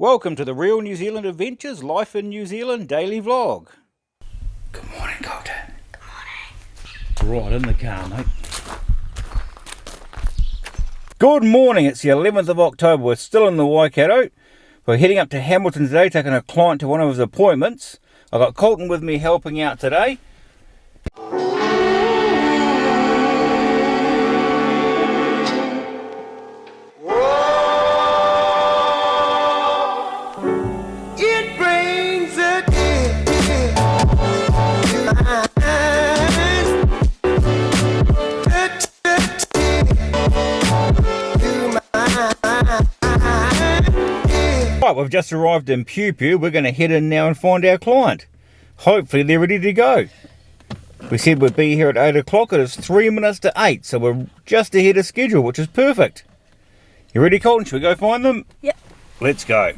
Welcome to the Real New Zealand Adventures Life in New Zealand daily vlog. Good morning, Colton. Good morning. Right in the car, mate. Good morning, it's the 11th of October. We're still in the Waikato. We're heading up to Hamiton today, taking a client to one of his appointments. I've got Colton with me helping out today. Right, we've just arrived in Pupu. We're going to head in now and find our client. Hopefully they're ready to go. We said we'd be here at 8 o'clock. It is 3 minutes to 8, so we're just ahead of schedule, which is perfect. You ready, Colton? Should we go find them? Yep. Let's go.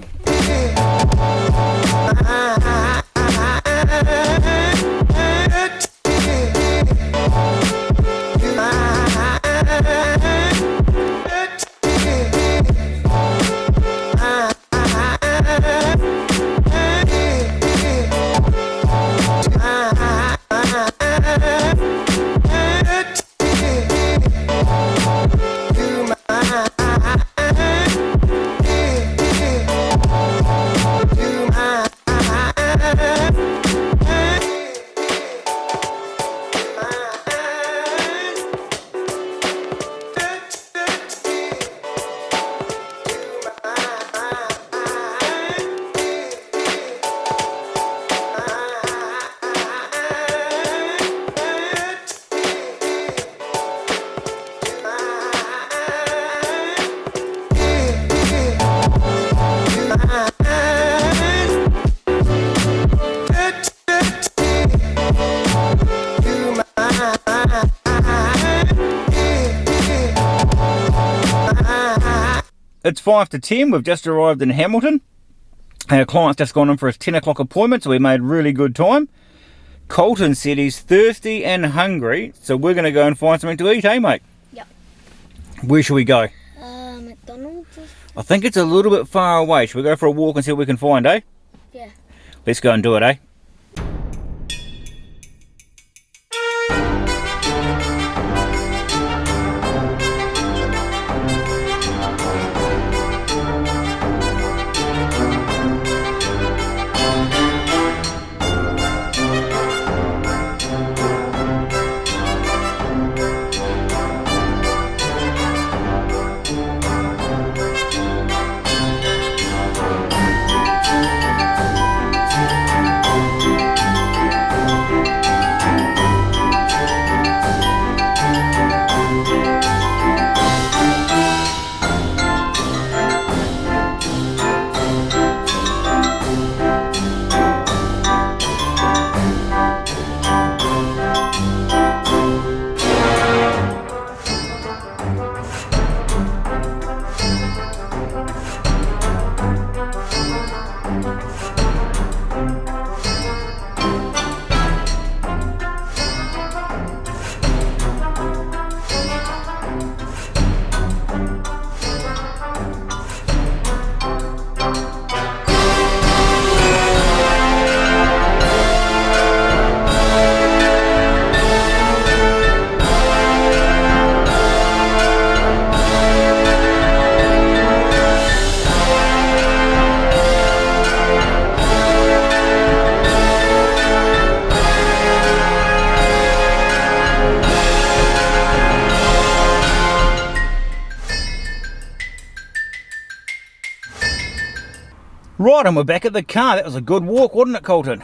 It's 5 to 10, we've just arrived in Hamiton. Our client's just gone in for his 10 o'clock appointment, so we made really good time. Colton said he's thirsty and hungry, so we're going to go and find something to eat, eh mate? Yep. Where should we go? McDonald's? I think it's a little bit far away. Should we go for a walk and see what we can find, eh? Yeah. Let's go and do it, eh? Right, and we're back at the car. That was a good walk, wasn't it, Colton?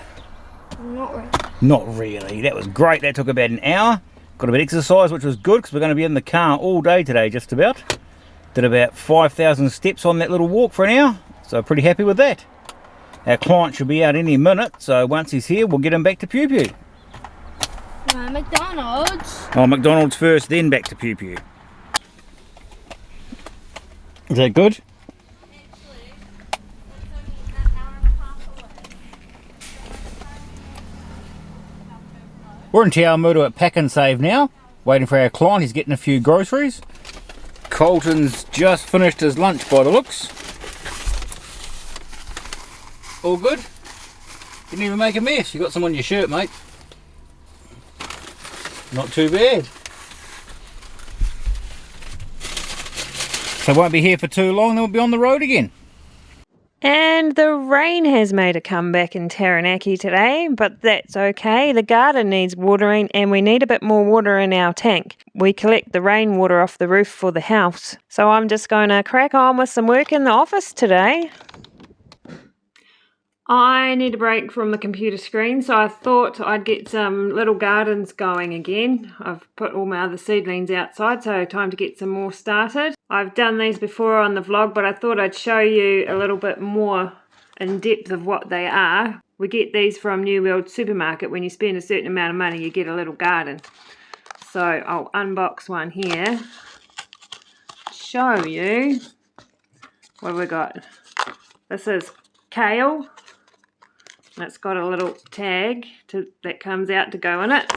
Not really. Not really. That was great. That took about an hour. Got a bit of exercise, which was good, because we're going to be in the car all day today, just about. Did about 5,000 steps on that little walk for an hour, so pretty happy with that. Our client should be out any minute, so once he's here, we'll get him back to Pupu. McDonald's. Oh, McDonald's first, then back to Pupu. Is that good? We're in Te Awamutu at Pack and Save now, waiting for our client. He's getting a few groceries. Colton's just finished his lunch by the looks. all good. Didn't even make a mess. You got some on your shirt, mate. Not too bad. So won't be here for too long, then we'll be on the road again. And the rain has made a comeback in Taranaki today, but that's okay. The garden needs watering and we need a bit more water in our tank. We collect the rainwater off the roof for the house. So I'm just going to crack on with some work in the office today. I need a break from the computer screen, so I thought I'd get some little gardens going again. I've put all my other seedlings outside, so time to get some more started. I've done these before on the vlog, but I thought I'd show you a little bit more in depth of what they are. We get these from New World Supermarket. When you spend a certain amount of money, you get a little garden. So I'll unbox one here, show you what have we got. This is kale. It's got a little tag that comes out to go in it.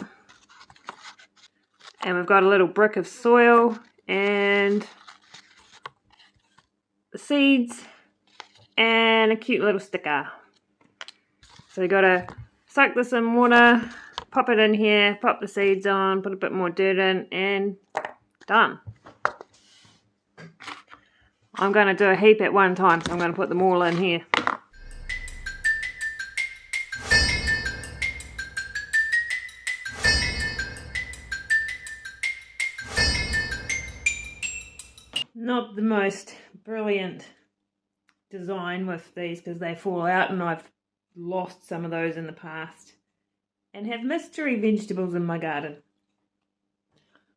And we've got a little brick of soil and the seeds and a cute little sticker. So you got to soak this in water, pop it in here, pop the seeds on, put a bit more dirt in, and done. I'm going to do a heap at one time, so I'm going to put them all in here. Not the most brilliant design with these because they fall out, and I've lost some of those in the past and have mystery vegetables in my garden,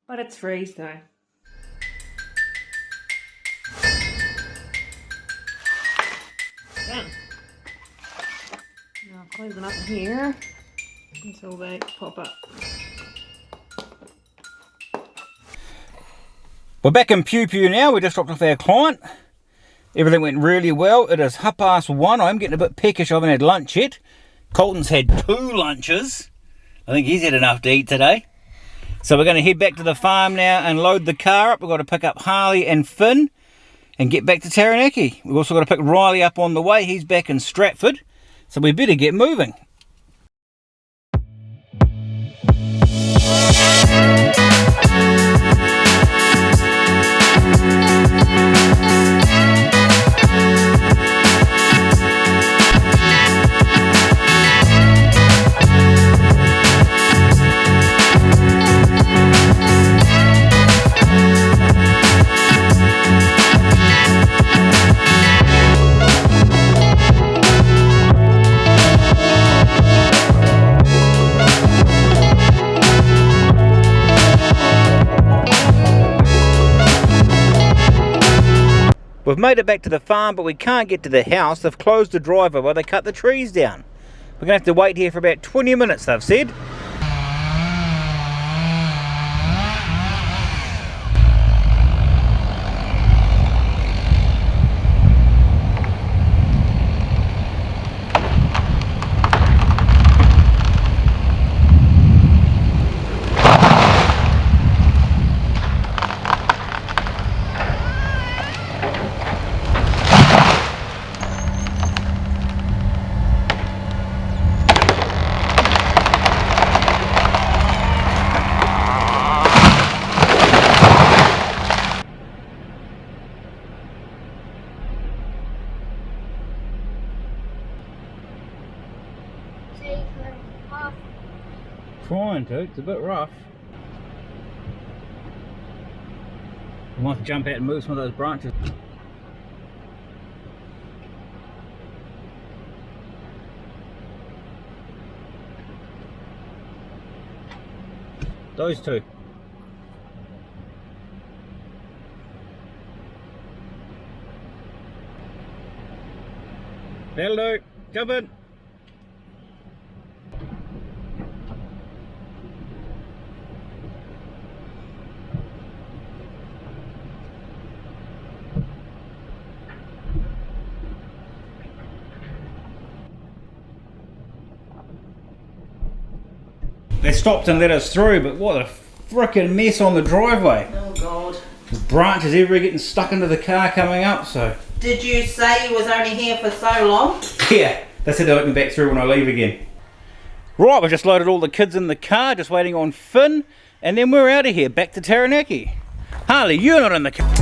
but it's free, so done. Now I'll close them up in here until they pop up. We're back in Pew Pew now. We just dropped off our client. Everything went really well. It is 1:30. I'm getting a bit peckish. I haven't had lunch yet. Colton's had 2 lunches. I think he's had enough to eat today. So we're going to head back to the farm now and load the car up. We've got to pick up Harley and Finn and get back to Taranaki. We've also got to pick Riley up on the way. He's back in Stratford. So we better get moving. We've made it back to the farm, but we can't get to the house. They've closed the driveway while they cut the trees down. We're going to have to wait here for about 20 minutes, they've said. Trying to, it's a bit rough. I might jump out and move some of those branches. Those two. That'll do. Jump in. They stopped and let us through, but what a frickin' mess on the driveway. Oh God. The branches everywhere getting stuck into the car coming up, so. Did you say you was only here for so long? Yeah, They said they'll let me back through when I leave again. Right, we've just loaded all the kids in the car, just waiting on Finn, and then we're out of here, back to Taranaki. Harley, you're not in the car.